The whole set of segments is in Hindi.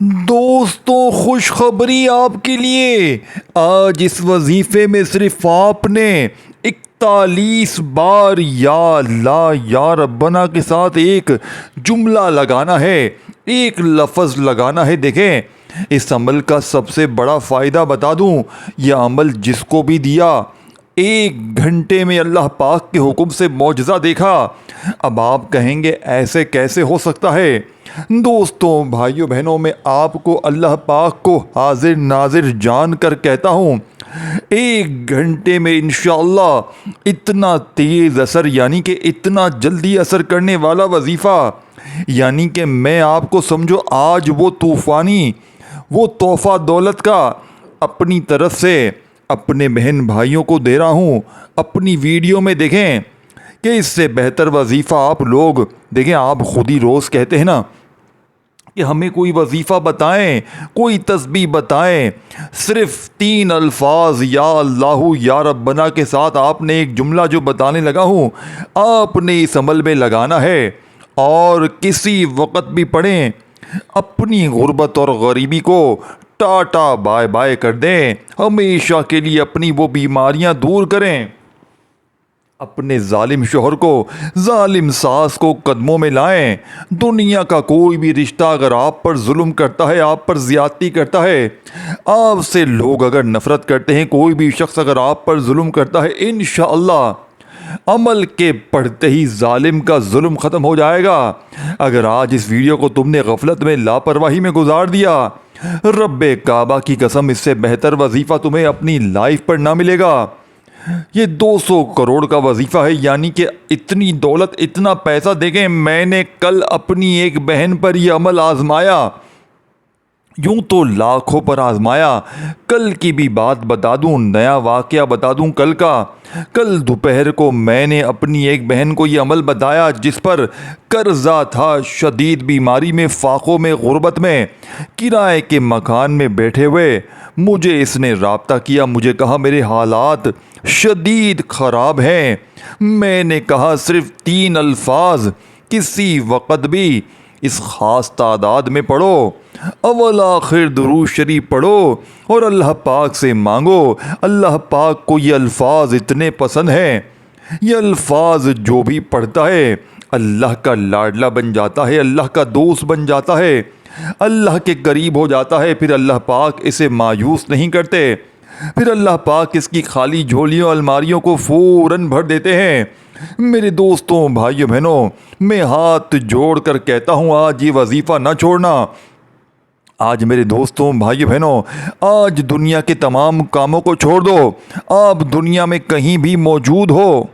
दोस्तों, खुशखबरी आपके लिए। आज इस वजीफे में सिर्फ आपने 41 बार या अल्लाह या रब्बना के साथ एक जुमला लगाना है, एक लफ्ज़ लगाना है। देखें, इस अमल का सबसे बड़ा फ़ायदा बता दूं, यह अमल जिसको भी दिया 1 घंटे में अल्लाह पाक के हुक्म से मौजज़ा देखा। अब आप कहेंगे ऐसे कैसे हो सकता है? दोस्तों, भाइयों बहनों, मैं आपको अल्लाह पाक को हाजिर नाजिर जान कर कहता हूँ, 1 घंटे में इंशाअल्लाह इतना तेज़ असर, यानी कि इतना जल्दी असर करने वाला वजीफ़ा, यानी कि मैं आपको समझो आज वो तूफ़ानी, वो तोहफ़ा दौलत का अपनी तरफ से अपने बहन भाइयों को दे रहा हूँ। अपनी वीडियो में देखें कि इससे बेहतर वजीफ़ा आप लोग देखें। आप खुद ही रोज़ कहते हैं ना कि हमें कोई वजीफ़ा बताएं, कोई तस्बीह बताएं। सिर्फ 3 अल्फाज या अल्लाहु या रब्बना के साथ आपने एक जुमला जो बताने लगा हूँ, आपने इस अमल में लगाना है और किसी वक़्त भी पढ़ें। अपनी गुर्बत और गरीबी को टाटा बाय बाय कर दें, हमेशा के लिए अपनी वो बीमारियां दूर करें। अपने जालिम शोहर को, जालिम सास को कदमों में लाएं। दुनिया का कोई भी रिश्ता अगर आप पर जुल्म करता है, आप पर ज्यादती करता है, आपसे लोग अगर नफरत करते हैं, कोई भी शख्स अगर आप पर जुल्म करता है, इंशाअल्लाह अमल के पढ़ते ही जालिम का जुल्म ख़त्म हो जाएगा। अगर आज इस वीडियो को तुमने गफलत में, लापरवाही में गुजार दिया, रब्बे काबा की कसम, इससे बेहतर वजीफ़ा तुम्हें अपनी लाइफ पर ना मिलेगा। ये 200 करोड़ का वजीफ़ा है, यानी कि इतनी दौलत, इतना पैसा। देखें, मैंने कल अपनी एक बहन पर यह अमल आजमाया, यूं तो लाखों पर आजमाया। कल की भी बात बता दूं, नया वाक़या बता दूं कल का। कल दोपहर को मैंने अपनी एक बहन को ये अमल बताया जिस पर कर्जा था, शदीद बीमारी में, फाकों में, गुर्बत में, किराए के मकान में बैठे हुए मुझे इसने राब्ता किया। मुझे कहा मेरे हालात शदीद ख़राब हैं। मैंने कहा सिर्फ 3 अल्फाज किसी वक़्त भी इस ख़ास तादाद में पढ़ो, अव्वल आखिर दुरूद शरीफ पढ़ो और अल्लाह पाक से मांगो। अल्लाह पाक को ये अल्फाज इतने पसंद हैं, ये अल्फाज जो भी पढ़ता है अल्लाह का लाडला बन जाता है, अल्लाह का दोस्त बन जाता है, अल्लाह के करीब हो जाता है। फिर अल्लाह पाक इसे मायूस नहीं करते, फिर अल्लाह पाक इसकी खाली झोलियों, अलमारियों को फ़ौरन भर देते हैं। मेरे दोस्तों, भाइयों बहनों, मैं हाथ जोड़कर कहता हूँ, आज ये वजीफ़ा ना छोड़ना। आज मेरे दोस्तों, भाइयों बहनों, आज दुनिया के तमाम कामों को छोड़ दो। आप दुनिया में कहीं भी मौजूद हो,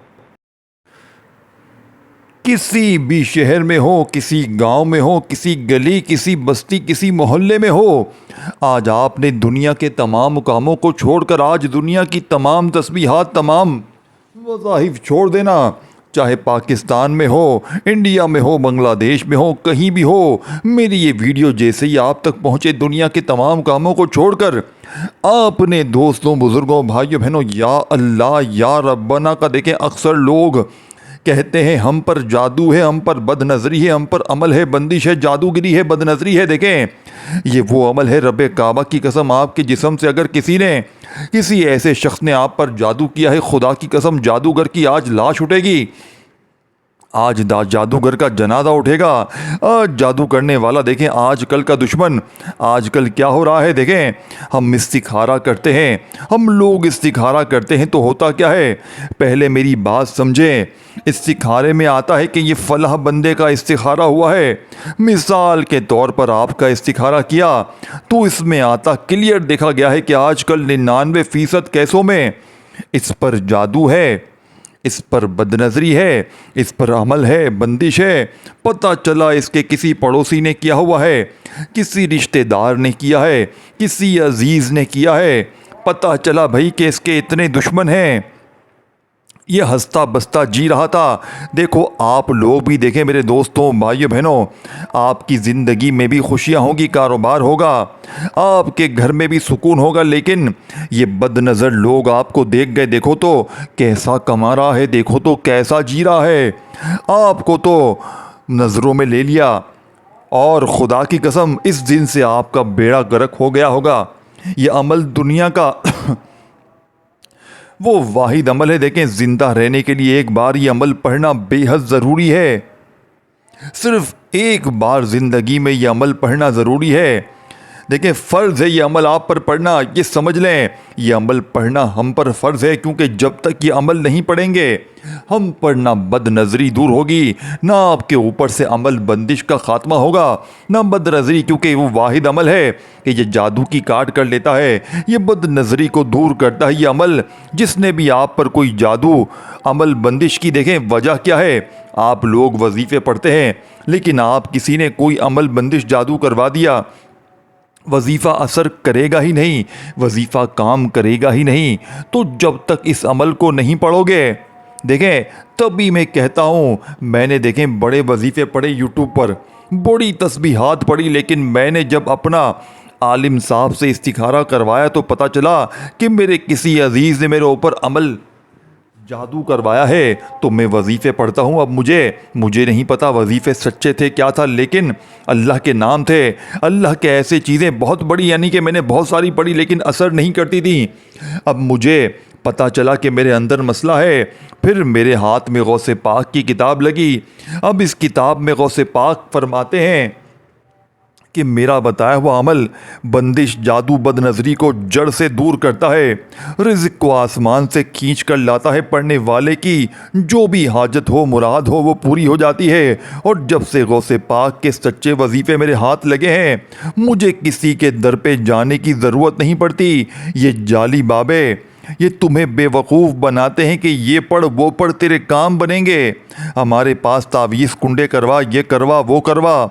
किसी भी शहर में हो, किसी गांव में हो, किसी गली, किसी बस्ती, किसी मोहल्ले में हो, आज आपने दुनिया के तमाम कामों को छोड़कर आज दुनिया की तमाम तस्बीहात, तमाम वज़ाइफ छोड़ देना। चाहे पाकिस्तान में हो, इंडिया में हो, बांग्लादेश में हो, कहीं भी हो, मेरी ये वीडियो जैसे ही आप तक पहुँचे, दुनिया के तमाम कामों को छोड़कर आपने दोस्तों, बुज़ुर्गों, भाइयों बहनों, या अल्लाह या रब्बना का देखें। अक्सर लोग कहते हैं हम पर जादू है, हम पर बदनज़री है, हम पर अमल है, बंदिश है, जादूगिरी है, बदनज़री है। देखें, ये वो अमल है, रब्बे काबा की कसम, आपके जिस्म से अगर किसी ने, किसी ऐसे शख्स ने आप पर जादू किया है, खुदा की कसम, जादूगर की आज लाश उठेगी, आज जादूगर का जनाजा उठेगा। आज जादू करने वाला, देखें आजकल का दुश्मन, आजकल क्या हो रहा है। देखें, हम इस्तिखारा करते हैं, हम लोग इस्तिखारा करते हैं तो होता क्या है, पहले मेरी बात समझें। इस्तिखारे में आता है कि ये फलाह बंदे का इस्तिखारा हुआ है, मिसाल के तौर पर आपका इस्तिखारा किया, तो इसमें आता क्लियर देखा गया है कि आजकल 99% केसों में इस पर जादू है, इस पर बदनज़री है, इस पर अमल है, बंदिश है। पता चला इसके किसी पड़ोसी ने किया हुआ है, किसी रिश्तेदार ने किया है, किसी अजीज़ ने किया है। पता चला भाई कि इसके इतने दुश्मन हैं, ये हंसता बसता जी रहा था। देखो, आप लोग भी देखें मेरे दोस्तों, भाइयों बहनों, आपकी ज़िंदगी में भी खुशियाँ होंगी, कारोबार होगा, आपके घर में भी सुकून होगा, लेकिन ये बदनज़र लोग आपको देख गए, देखो तो कैसा कमा रहा है, देखो तो कैसा जी रहा है, आपको तो नज़रों में ले लिया, और खुदा की कसम इस दिन से आपका बेड़ा गर्क हो गया होगा। ये अमल दुनिया का वो वाहिद अमल है, देखें, जिंदा रहने के लिए एक बार ये अमल पढ़ना बेहद ज़रूरी है। सिर्फ एक बार ज़िंदगी में ये अमल पढ़ना ज़रूरी है। देखें, फ़र्ज़ है ये अमल आप पर पढ़ना, ये समझ लें, ये अमल पढ़ना हम पर फ़र्ज़ है, क्योंकि जब तक ये अमल नहीं पढ़ेंगे हम पर ना बदनज़री दूर होगी, ना आपके ऊपर से अमल बंदिश का ख़ात्मा होगा, ना बदनज़री, क्योंकि वो वाहिद अमल है कि ये जादू की काट कर लेता है, ये बदनज़री को दूर करता है ये अमल। जिसने भी आप पर कोई जादू अमल बंदिश की, देखें वजह क्या है, आप लोग वजीफ़े पढ़ते हैं लेकिन आप किसी ने कोई अमल बंदिश जादू करवा दिया, वजीफ़ा असर करेगा ही नहीं, वजीफ़ा काम करेगा ही नहीं। तो जब तक इस अमल को नहीं पढ़ोगे, देखें, तभी मैं कहता हूँ, मैंने देखें बड़े वजीफ़े पढ़े यूट्यूब पर, बड़ी तस्बीहात पढ़ी, लेकिन मैंने जब अपना आलिम साहब से इस्तिखारा करवाया तो पता चला कि मेरे किसी अजीज़ ने मेरे ऊपर अमल जादू करवाया है। तो मैं वजीफ़े पढ़ता हूँ, अब मुझे नहीं पता वजीफ़े सच्चे थे क्या था, लेकिन अल्लाह के नाम थे, अल्लाह के ऐसे चीज़ें बहुत बड़ी, यानी कि मैंने बहुत सारी पढ़ी लेकिन असर नहीं करती थी। अब मुझे पता चला कि मेरे अंदर मसला है, फिर मेरे हाथ में गौसे पाक की किताब लगी। अब इस किताब में गौसे पाक फरमाते हैं कि मेरा बताया हुआ अमल बंदिश जादू बदनज़री को जड़ से दूर करता है, रिज़्क़ को आसमान से खींच कर लाता है, पढ़ने वाले की जो भी हाजत हो मुराद हो वो पूरी हो जाती है। और जब से गौसे पाक के सच्चे वजीफ़े मेरे हाथ लगे हैं, मुझे किसी के दर पे जाने की ज़रूरत नहीं पड़ती। ये जाली बाबे, ये तुम्हें बेवकूफ़ बनाते हैं कि ये पढ़ वो पढ़ तेरे काम बनेंगे, हमारे पास तावीज़ कुंडे करवा, ये करवा वो करवा,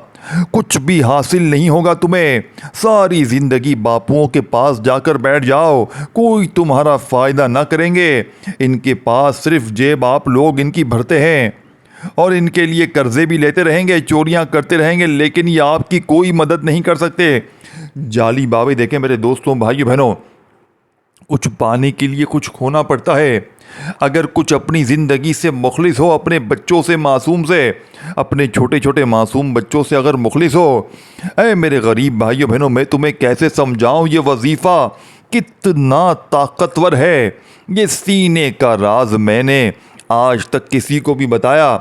कुछ भी हासिल नहीं होगा तुम्हें। सारी ज़िंदगी बापुओं के पास जाकर बैठ जाओ, कोई तुम्हारा फ़ायदा ना करेंगे। इनके पास सिर्फ जेब आप लोग इनकी भरते हैं और इनके लिए कर्जे भी लेते रहेंगे, चोरियां करते रहेंगे, लेकिन ये आपकी कोई मदद नहीं कर सकते। जाली बाबे, देखें मेरे दोस्तों भाइयों बहनों, कुछ पाने के लिए कुछ खोना पड़ता है। अगर कुछ अपनी ज़िंदगी से मुखलिस हो, अपने बच्चों से मासूम से, अपने छोटे छोटे मासूम बच्चों से अगर मुखलिस हो, ऐ मेरे गरीब भाइयों बहनों, मैं तुम्हें कैसे समझाऊं ये वजीफ़ा कितना ताकतवर है। ये सीने का राज मैंने आज तक किसी को भी बताया,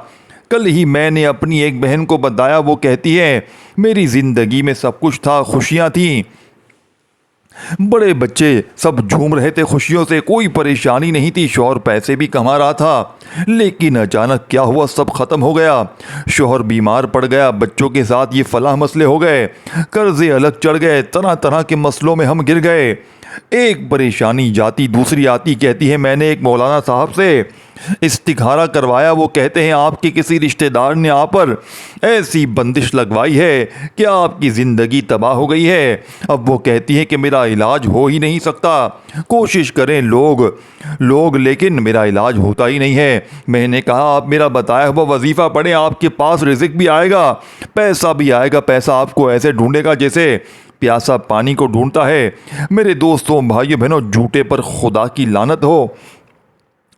कल ही मैंने अपनी एक बहन को बताया, वो कहती है मेरी ज़िंदगी में सब कुछ था, खुशियाँ थीं, बड़े बच्चे सब झूम रहे थे खुशियों से, कोई परेशानी नहीं थी, शौहर पैसे भी कमा रहा था, लेकिन अचानक क्या हुआ, सब ख़त्म हो गया। शौहर बीमार पड़ गया, बच्चों के साथ ये फलाह मसले हो गए, कर्जे अलग चढ़ गए, तरह तरह के मसलों में हम गिर गए। एक परेशानी जाती दूसरी आती। कहती है मैंने एक मौलाना साहब से इस्तिखारा करवाया, वो कहते हैं आपके किसी रिश्तेदार ने आप पर ऐसी बंदिश लगवाई है कि आपकी ज़िंदगी तबाह हो गई है। अब वो कहती है कि मेरा इलाज हो ही नहीं सकता, कोशिश करें लोग लेकिन मेरा इलाज होता ही नहीं है। मैंने कहा आप मेरा बताया हुआ वजीफ़ा पढ़ें, आपके पास रिज़्क़ भी आएगा, पैसा भी आएगा, पैसा आपको ऐसे ढूंढेगा जैसे प्यासा पानी को ढूंढता है। मेरे दोस्तों भाइयों बहनों, झूठे पर खुदा की लानत हो,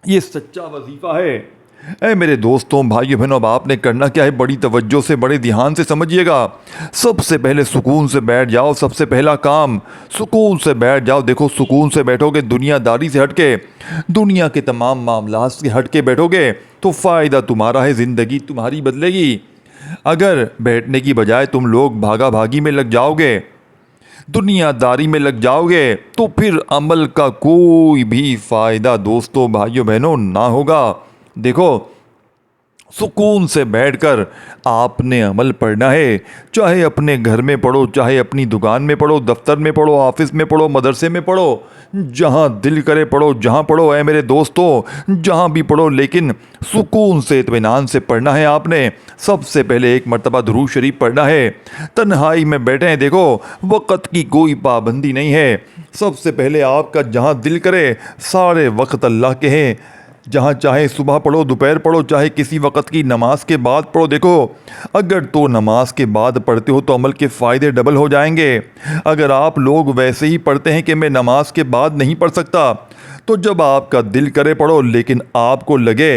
ये सच्चा वजीफ़ा है। ऐ मेरे दोस्तों भाइयों बहनों, अब आपने करना क्या है, बड़ी तवज्जो से बड़े ध्यान से समझिएगा। सबसे पहले सुकून से बैठ जाओ, सबसे पहला काम सुकून से बैठ जाओ। देखो सुकून से बैठोगे, दुनियादारी से हटके, दुनिया के तमाम मामलात से हटके बैठोगे तो फ़ायदा तुम्हारा है, ज़िंदगी तुम्हारी बदलेगी। अगर बैठने की बजाय तुम लोग भागा भागी में लग जाओगे, दुनियादारी में लग जाओगे, तो फिर अमल का कोई भी फ़ायदा दोस्तों भाइयों बहनों ना होगा। देखो सुकून से बैठकर आपने अमल पढ़ना है, चाहे अपने घर में पढ़ो, चाहे अपनी दुकान में पढ़ो, दफ्तर में पढ़ो, ऑफिस में पढ़ो, मदरसे में पढ़ो, जहाँ दिल करे पढ़ो, जहाँ पढ़ो। ऐ मेरे दोस्तों जहाँ भी पढ़ो, लेकिन सुकून से इत्मीनान से पढ़ना है आपने। सबसे पहले एक मरतबा दुरूद शरीफ पढ़ना है, तन्हाई में बैठे हैं, देखो वक़्त की कोई पाबंदी नहीं है। सबसे पहले आपका जहाँ दिल करे सारे वक्त अल्लाह के हैं, जहाँ चाहे सुबह पढ़ो, दोपहर पढ़ो, चाहे किसी वक़्त की नमाज के बाद पढ़ो। देखो अगर तो नमाज के बाद पढ़ते हो तो अमल के फ़ायदे डबल हो जाएंगे। अगर आप लोग वैसे ही पढ़ते हैं कि मैं नमाज के बाद नहीं पढ़ सकता, तो जब आपका दिल करे पढ़ो, लेकिन आपको लगे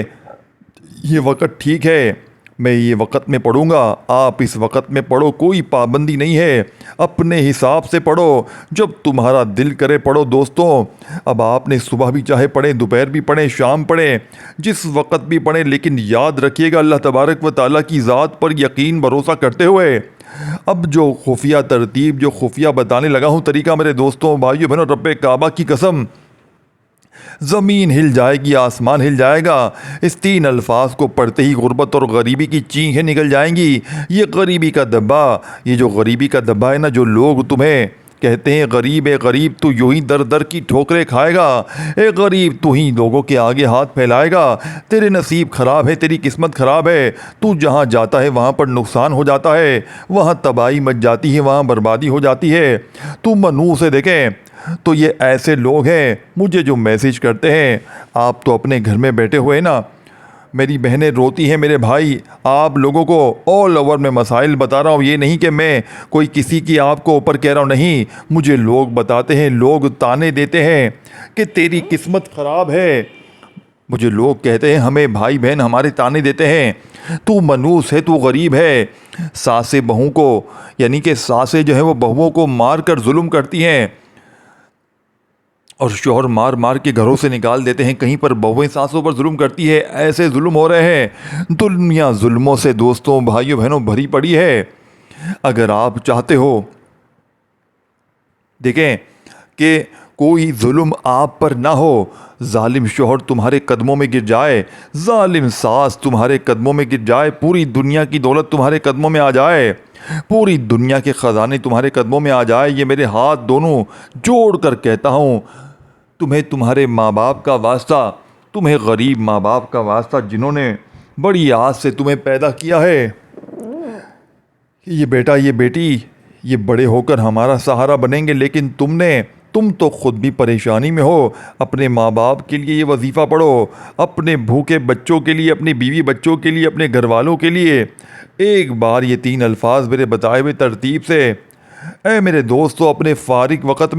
ये वक़्त ठीक है, मैं ये वक़्त में पढ़ूँगा, आप इस वक़्त में पढ़ो, कोई पाबंदी नहीं है, अपने हिसाब से पढ़ो, जब तुम्हारा दिल करे पढ़ो दोस्तों। अब आपने सुबह भी चाहे पढ़ें, दोपहर भी पढ़ें, शाम पढ़ें, जिस वक़्त भी पढ़ें, लेकिन याद रखिएगा अल्लाह तबारक व तआला की ज़ात पर यकीन भरोसा करते हुए। अब जो खुफिया तरतीब, जो खुफिया बताने लगा हूँ तरीका मेरे दोस्तों, भाइयों बहनों, रब्बे काबा की कसम, ज़मीन हिल जाएगी, आसमान हिल जाएगा। इस 3 अल्फाज को पढ़ते ही गुर्बत और गरीबी की चीखें निकल जाएंगी। ये गरीबी का दब्बा, ये जो गरीबी का दब्बा है ना, जो लोग तुम्हें कहते हैं गरीब है, गरीब तू यूं ही दर दर की ठोकरें खाएगा, ए गरीब तू ही लोगों के आगे हाथ फैलाएगा, तेरे नसीब ख़राब है, तेरी किस्मत ख़राब है, तू जहाँ जाता है वहाँ पर नुकसान हो जाता है, वहाँ तबाही मच जाती है, वहाँ बर्बादी हो जाती है। तू मनू से देखें तो ये ऐसे लोग हैं मुझे जो मैसेज करते हैं। आप तो अपने घर में बैठे हुए ना, मेरी बहनें रोती हैं, मेरे भाई, आप लोगों को ऑल ओवर में मसाइल बता रहा हूँ। ये नहीं कि मैं कोई किसी की आपको ऊपर कह रहा हूँ, नहीं, मुझे लोग बताते हैं, लोग ताने देते हैं कि तेरी किस्मत ख़राब है। मुझे लोग कहते हैं, हमें भाई बहन हमारे ताने देते हैं, तू मनूस है, तू गरीब है। सासें बहू को, यानी कि सासें जो है वो बहुओं को मार कर जुल्म करती हैं और शौहर मार मार के घरों से निकाल देते हैं। कहीं पर बहुएं सासों पर जुल्म करती है। ऐसे जुल्म हो रहे हैं, दुनिया जुल्मों से दोस्तों, भाइयों बहनों भरी पड़ी है। अगर आप चाहते हो, देखें कि कोई जुल्म आप पर ना हो, जालिम शौहर तुम्हारे कदमों में गिर जाए, जालिम सास तुम्हारे कदमों में गिर जाए, पूरी दुनिया की दौलत तुम्हारे कदमों में आ जाए, पूरी दुनिया के ख़जाने तुम्हारे कदमों में आ जाए, ये मेरे हाथ दोनों जोड़ कर कहता हूँ, तुम्हें तुम्हारे माँ बाप का वास्ता, तुम्हें गरीब माँ बाप का वास्ता, जिन्होंने बड़ी आस से तुम्हें पैदा किया है, ये बेटा, ये बेटी, ये बड़े होकर हमारा सहारा बनेंगे, लेकिन तुम तो खुद भी परेशानी में हो। अपने माँ बाप के लिए ये वजीफ़ा पढ़ो, अपने भूखे बच्चों के लिए, अपने बीवी बच्चों के लिए, अपने घर वालों के लिए एक बार ये 3 अल्फाज मेरे बताए हुए तरतीब से, ऐ मेरे दोस्तों, अपने फ़ारिग वक़्त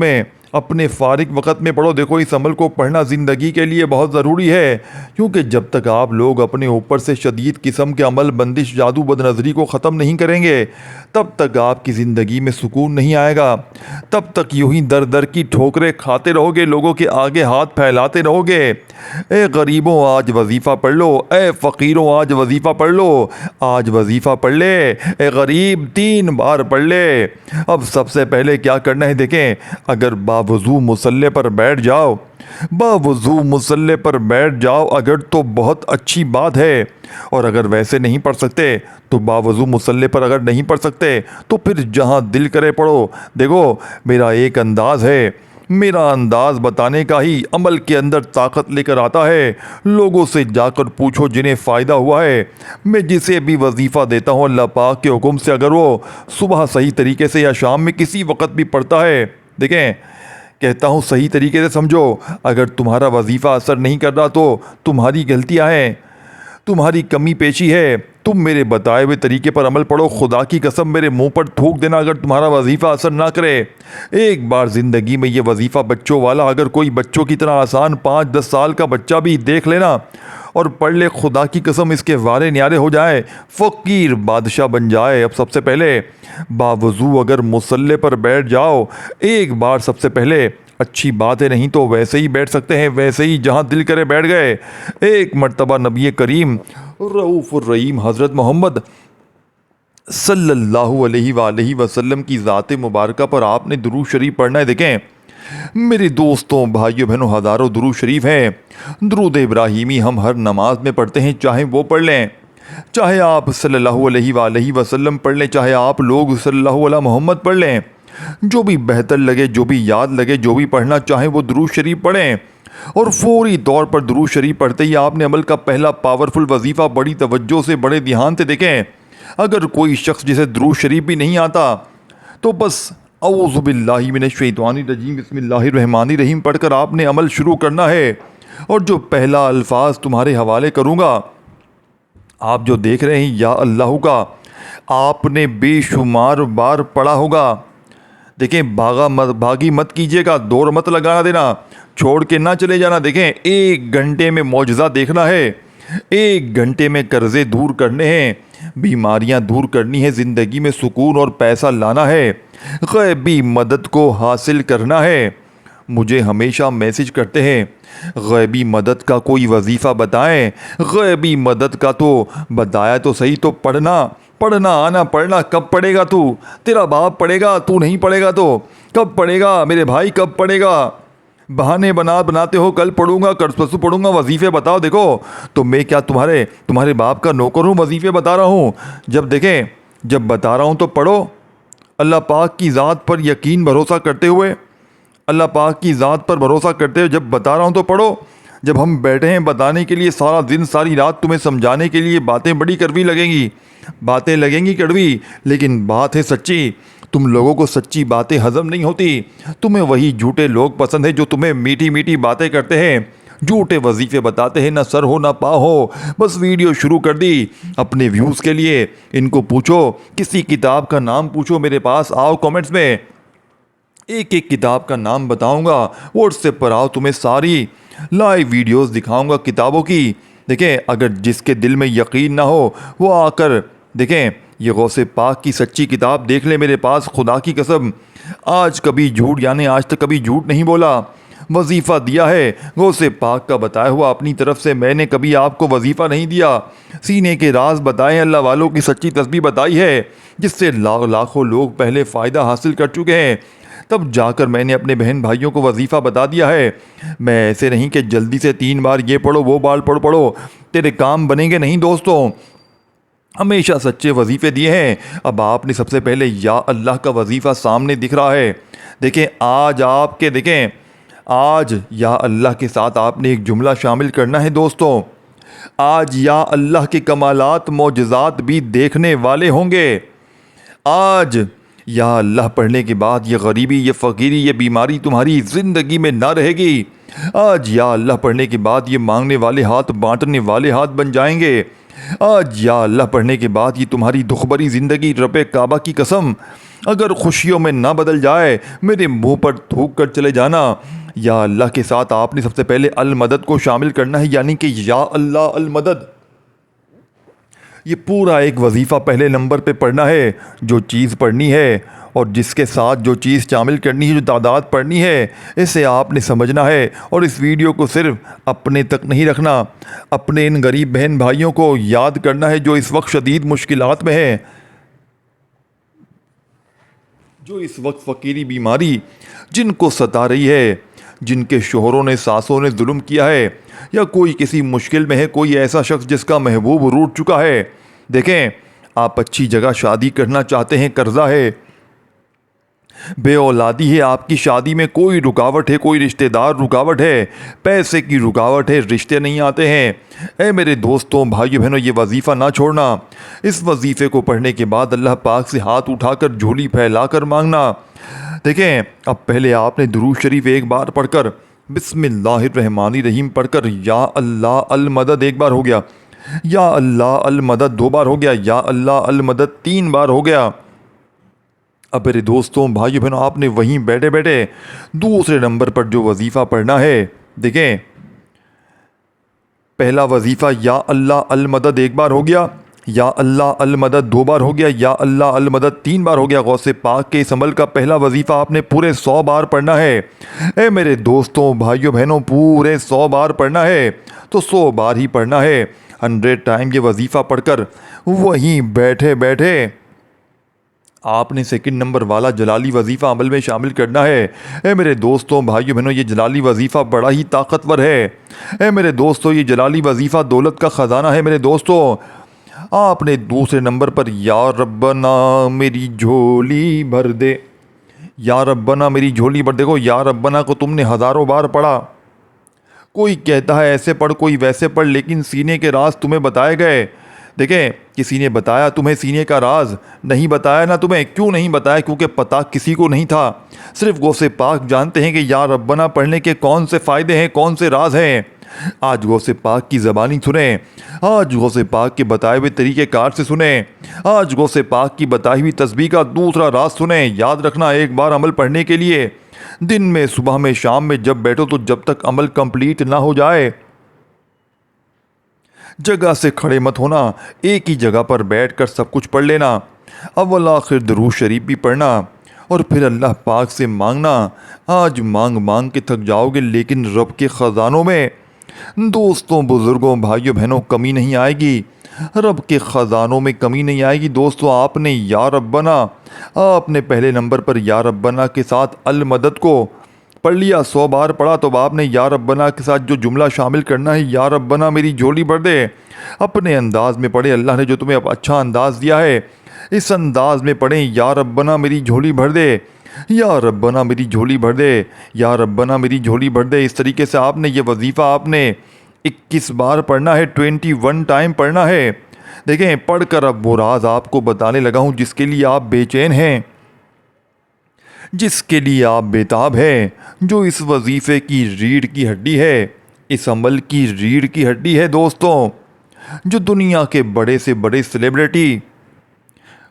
में पढ़ो। देखो, इस अमल को पढ़ना ज़िंदगी के लिए बहुत ज़रूरी है, क्योंकि जब तक आप लोग अपने ऊपर से शदीद किस्म के अमल, बंदिश, जादू, बदनज़री को ख़त्म नहीं करेंगे, तब तक आपकी ज़िंदगी में सुकून नहीं आएगा। तब तक यूं ही दर दर की ठोकरें खाते रहोगे, लोगों के आगे हाथ फैलाते रहोगे। ए गरीबों, आज वजीफ़ा पढ़ लो, ए फ़कीरों, आज वजीफ़ा पढ़ लो, आज वजीफ़ा पढ़ ले, ए गरीब 3 बार पढ़ ले। अब सबसे पहले क्या करना है, देखें, अगर बावजू मुसल्ले पर बैठ जाओ, बावजू मुसल्ले पर बैठ जाओ अगर, तो बहुत अच्छी बात है। और अगर वैसे नहीं पढ़ सकते तो बावजू मुसल्ले पर अगर नहीं पढ़ सकते तो फिर जहाँ दिल करे पढ़ो। देखो, मेरा एक अंदाज़ है, मेरा अंदाज़ बताने का ही अमल के अंदर ताकत लेकर आता है। लोगों से जाकर पूछो जिन्हें फ़ायदा हुआ है। मैं जिसे भी वजीफ़ा देता हूँ अल्लाह पाक के हुक्म से, अगर वो सुबह सही तरीके से या शाम में किसी वक़्त भी पढ़ता है, देखें, कहता हूँ सही तरीके से समझो। अगर तुम्हारा वजीफ़ा असर नहीं कर रहा तो तुम्हारी गलतियाँ हैं, तुम्हारी कमी पेशी है। तुम मेरे बताए हुए तरीके पर अमल पढ़ो। खुदा की कसम, मेरे मुंह पर थूक देना अगर तुम्हारा वजीफ़ा असर ना करे। एक बार ज़िंदगी में ये वजीफ़ा बच्चों वाला, अगर कोई बच्चों की तरह आसान 5-10 साल का बच्चा भी देख लेना और पढ़ ले, खुदा की कसम इसके वारे न्यारे हो जाए, फ़कीर बादशाह बन जाए। अब सबसे पहले बावजू अगर मुसल्ले पर बैठ जाओ एक बार, सबसे पहले अच्छी बात है, नहीं तो वैसे ही बैठ सकते हैं, वैसे ही जहाँ दिल करे बैठ गए। एक मर्तबा नबी करीम रऊफ़ुर रहीम हज़रत मोहम्मद सल्लल्लाहु अलैहि वसल्लम की ज़ात मुबारका पर आपने दुरूद शरीफ पढ़ना है। देखें मेरे दोस्तों, भाइयों बहनों, हज़ारों दुरूद शरीफ हैं। दुरूद इब्राहीमी हम हर नमाज में पढ़ते हैं, चाहे वो पढ़ लें, चाहे आप सल्लल्लाहु अलैहि वसल्लम पढ़ लें, चाहे आप लोग सल्लल्लाहु अला मोहम्मद पढ़ लें, जो भी बेहतर लगे, जो भी याद लगे, जो भी पढ़ना चाहें वो दुरूद शरीफ पढ़ें। और फौरी तौर पर दुरूद शरीफ पढ़ते ही आपने अमल का पहला पावरफुल वजीफ़ा बड़ी तवज्जो से, बड़े ध्यान से देखें। अगर कोई शख्स जिसे दुरूद शरीफ भी नहीं आता तो बस औज़ु बिल्लाहि मिनश शैतानिर रजीम बिस्मिल्लाहिर रहमानिर रहीम पढ़कर आपने अमल शुरू करना है। और जो पहला अल्फाज तुम्हारे हवाले करूँगा, आप जो देख रहे हैं या अल्लाह का, आपने बेशुमार बार पढ़ा होगा। देखें, भागी मत कीजिएगा, दौड़ मत लगाना देना, छोड़ के ना चले जाना। देखें, 1 घंटे में मौजज़ा देखना है। 1 घंटे में कर्जे दूर करने हैं, बीमारियां दूर करनी है, ज़िंदगी में सुकून और पैसा लाना है, गैबी मदद को हासिल करना है। मुझे हमेशा मैसेज करते हैं, गैबी मदद का कोई वजीफ़ा बताएं। गैबी मदद का तो बताया तो सही, तो पढ़ना आना पढ़ना। कब पढ़ेगा तू? तेरा बाप पढ़ेगा, तू नहीं पढ़ेगा तो कब पढ़ेगा मेरे भाई, कब पढ़ेगा? बहाने बनाते हो, कल पढ़ूंगा, कल परसों पढ़ूंगा। वजीफ़े बताओ। देखो तो मैं क्या तुम्हारे बाप का नौकर हूँ? वजीफ़े बता रहा हूँ। जब बता रहा हूँ तो पढ़ो। अल्लाह पाक की ज़ात पर यकीन भरोसा करते हुए, अल्लाह पाक की ज़ात पर भरोसा करते हुए जब बता रहा हूँ तो पढ़ो। जब हम बैठे हैं बताने के लिए, सारा दिन सारी रात तुम्हें समझाने के लिए, बातें बड़ी कड़वी लगेंगी, बातें लगेंगी कड़वी, लेकिन बात है सच्ची। तुम लोगों को सच्ची बातें हजम नहीं होती। तुम्हें वही झूठे लोग पसंद है जो तुम्हें मीठी मीठी बातें करते हैं, झूठे वजीफ़े बताते हैं, ना सर हो ना पाँव हो, बस वीडियो शुरू कर दी अपने व्यूज़ के लिए। इनको पूछो, किसी किताब का नाम पूछो, मेरे पास आओ कमेंट्स में, एक एक किताब का नाम बताऊंगा। व्हाट्सएप पर आओ, तुम्हें सारी लाइव वीडियोस दिखाऊंगा किताबों की। देखें, अगर जिसके दिल में यकीन ना हो वो आकर देखें, ये गौसे पाक की सच्ची किताब देख ले मेरे पास। खुदा की कसम, आज तक कभी झूठ नहीं बोला। वजीफ़ा दिया है गौसे पाक का बताया हुआ, अपनी तरफ से मैंने कभी आपको वजीफ़ा नहीं दिया। सीने के राज बताए, अल्लाह वालों की सच्ची तस्बीह बताई है, जिससे लाखों लोग पहले फ़ायदा हासिल कर चुके हैं। तब जाकर मैंने अपने बहन भाइयों को वजीफ़ा बता दिया है। मैं ऐसे नहीं कि जल्दी से 3 बार ये पढ़ो वो बार पढ़ो, तेरे काम बनेंगे नहीं दोस्तों। हमेशा सच्चे वजीफ़े दिए हैं। अब आपने सबसे पहले या अल्लाह का वजीफ़ा सामने दिख रहा है। देखें, आज या अल्लाह के साथ आपने एक जुमला शामिल करना है दोस्तों। आज या अल्लाह के कमालात मोजज़ात भी देखने वाले होंगे। आज या अल्लाह पढ़ने के बाद ये गरीबी, ये फ़कीरी, ये बीमारी तुम्हारी ज़िंदगी में ना रहेगी। आज या अल्लाह पढ़ने के बाद ये मांगने वाले हाथ बांटने वाले हाथ बन जाएंगे। आज या अल्लाह पढ़ने के बाद ये तुम्हारी दुखभरी ज़िंदगी, रब काबा की कसम, अगर खुशियों में ना बदल जाए, मेरे मुंह पर थूक कर चले जाना। या अल्लाह के साथ आपने सबसे पहले अल मदद को शामिल करना है, यानी कि या अल्लाह अल मदद। ये पूरा एक वजीफ़ा पहले नंबर पे पढ़ना है। जो चीज़ पढ़नी है और जिसके साथ जो चीज़ शामिल करनी है, जो तादाद पढ़नी है, इसे आपने समझना है। और इस वीडियो को सिर्फ अपने तक नहीं रखना, अपने इन गरीब बहन भाइयों को याद करना है जो इस वक्त शदीद मुश्किलात में है, जो इस वक्त फ़कीरी बीमारी जिनको सता रही है, जिनके शोहरों ने, सासों ने जुल्म किया है, या कोई किसी मुश्किल में है, कोई ऐसा शख्स जिसका महबूब रूठ चुका है। देखें, आप अच्छी जगह शादी करना चाहते हैं, कर्जा है, बे औलादी है, आपकी शादी में कोई रुकावट है, कोई रिश्तेदार रुकावट है, पैसे की रुकावट है, रिश्ते नहीं आते हैं। ऐ मेरे दोस्तों, भाइयों बहनों, ये वजीफ़ा ना छोड़ना। इस वजीफ़े को पढ़ने के बाद अल्लाह पाक से हाथ उठाकर झोली फैलाकर मांगना। देखें, अब पहले आपने दुरूद शरीफ एक बार पढ़कर, बिस्मिल्लाहिर्रहमानिर्रहीम पढ़कर, या अल्लाह अल मदद एक बार हो गया, या अल्लाह अल मदद 2 बार हो गया, या अल्लाह अल मदद 3 बार हो गया। अब मेरे दोस्तों, भाइयों बहनों, आपने वहीं बैठे बैठे दूसरे नंबर पर जो वजीफ़ा पढ़ना है, देखें, पहला वजीफ़ा या अल्लाह अल मदद 1 बार हो गया, या अल्लाह अल मदद 2 बार हो गया, या अल्लाह अल मदद 3 बार हो गया। गौसे पाक के इस अमल का पहला वजीफ़ा आपने पूरे 100 बार पढ़ना है। ए मेरे दोस्तों, भाइयों बहनों, पूरे 100 बार पढ़ना है, तो 100 बार ही पढ़ना है। 100 टाइम ये वजीफ़ा पढ़कर वहीं बैठे बैठे आपने सेकंड नंबर वाला जलाली वजीफ़ा अमल में शामिल करना है। ए मेरे दोस्तों, भाइयों बहनों, ये जलाली वजीफ़ा बड़ा ही ताकतवर है। ए मेरे दोस्तों, ये जलाली वजीफ़ा दौलत का ख़जाना है। मेरे दोस्तों, आपने दूसरे नंबर पर या रब्बना मेरी झोली भर दे, या रब्बना मेरी झोली भर। देखो, या रब्बना को तुमने हज़ारों बार पढ़ा। कोई कहता है ऐसे पढ़, कोई वैसे पढ़, लेकिन सीने के राज तुम्हें बताए गए। देखें, किसी ने बताया तुम्हें सीने का राज, नहीं बताया ना तुम्हें। क्यों नहीं बताया? क्योंकि पता किसी को नहीं था। सिर्फ गौसे पाक जानते हैं कि या रब्बना पढ़ने के कौन से फ़ायदे हैं, कौन से राज हैं। आज गौसे पाक की ज़बानी सुने, आज गौसे पाक के बताए हुए तरीक़ेकार से सुने, आज गौसे पाक की बताई हुई तस्बीह का दूसरा राज सुने। याद रखना, एक बार अमल पढ़ने के लिए दिन में, सुबह में, शाम में जब बैठो, तो जब तक अमल कंप्लीट ना हो जाए, जगह से खड़े मत होना, एक ही जगह पर बैठ कर सब कुछ पढ़ लेना। अव्वल आखिर दुरूद शरीफ भी पढ़ना और फिर अल्लाह पाक से मांगना। आज मांग मांग के थक जाओगे, लेकिन रब के ख़जानों में दोस्तों, बुज़ुर्गों, भाइयों बहनों कमी नहीं आएगी। रब के ख़जानों में कमी नहीं आएगी। दोस्तों, आपने या रब्बना, आपने पहले नंबर पर या रब्बना के साथ अल मदद को पढ़ लिया, 100 बार पढ़ा, तो आपने या रब्बना के साथ जो जुमला शामिल करना है, या रब्बना मेरी झोली भर दे। अपने अंदाज में पढ़े, अल्लाह ने जो तुम्हें अब अच्छा अंदाज दिया है इस अंदाज में पढ़ें, या रब्बना मेरी झोली भर दे, या रब्बना मेरी झोली भर दे, या रब्बना मेरी झोली भर दे। इस तरीके से आपने ये वजीफ़ा आपने 21 बार पढ़ना है, 21 टाइम पढ़ना है। देखें, पढ़कर अब वो राज आपको बताने लगा हूँ जिसके लिए आप बेचैन हैं, जिसके लिए आप बेताब हैं, जो इस वजीफ़े की रीढ़ की हड्डी है, इस अमल की रीढ़ की हड्डी है। दोस्तों, जो दुनिया के बड़े से बड़े सेलिब्रिटी,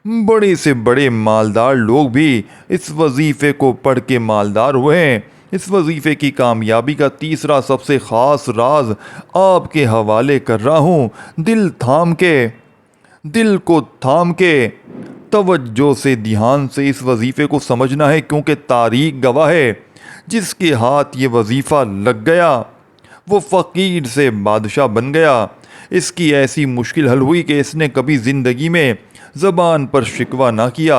बड़े से बड़े मालदार लोग भी इस वजीफ़े को पढ़ के मालदार हुए हैं। इस वजीफ़े की कामयाबी का तीसरा सबसे ख़ास राज आपके हवाले कर रहा हूँ। दिल थाम के, दिल को थाम के तवज्जो से, ध्यान से इस वजीफ़े को समझना है, क्योंकि तारीख़ गवाह है, जिसके हाथ ये वजीफ़ा लग गया वो फ़कीर से बादशाह बन गया। इसकी ऐसी मुश्किल हल हुई कि इसने कभी ज़िंदगी में ज़बान पर शिकवा ना किया,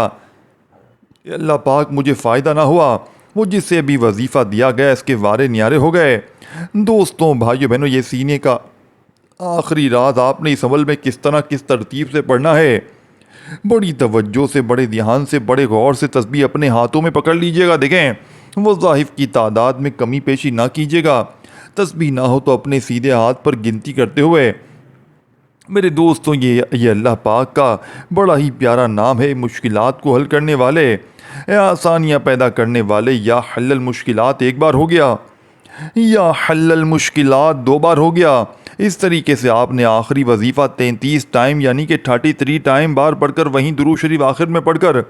अल्लाह पाक मुझे फ़ायदा ना हुआ, वो जिसे भी वजीफ़ा दिया गया इसके वारे न्यारे हो गए। दोस्तों, भाइयों बहनों, ये सीने का आखिरी राज आपने इस अमल में किस तरह, किस तरतीब से पढ़ना है। बड़ी तवज्जो से, बड़े ध्यान से, बड़े गौर से तस्बीह अपने हाथों में पकड़ लीजिएगा। देखें, वज़ाइफ की तादाद में कमी पेशी ना कीजिएगा। तस्बीह ना हो तो अपने सीधे हाथ पर गिनती करते हुए, मेरे दोस्तों, ये अल्लाह पाक का बड़ा ही प्यारा नाम है, मुश्किलात को हल करने वाले, आसानियाँ पैदा करने वाले। या हल्लल मुश्किलात एक बार हो गया, या हल्लल मुश्किलात 2 बार हो गया। इस तरीके से आपने आखिरी वजीफ़ा 33 टाइम यानी कि 33 टाइम बार पढ़कर, वहीं दुरूद शरीफ आखिर में पढ़कर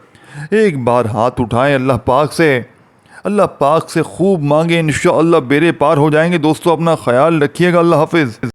एक बार हाथ उठाएं अल्लाह पाक से खूब मांगे, इंशाअल्लाह बेरे पार हो जाएंगे। दोस्तों, अपना ख्याल रखिएगा। अल्लाह हाफिज़।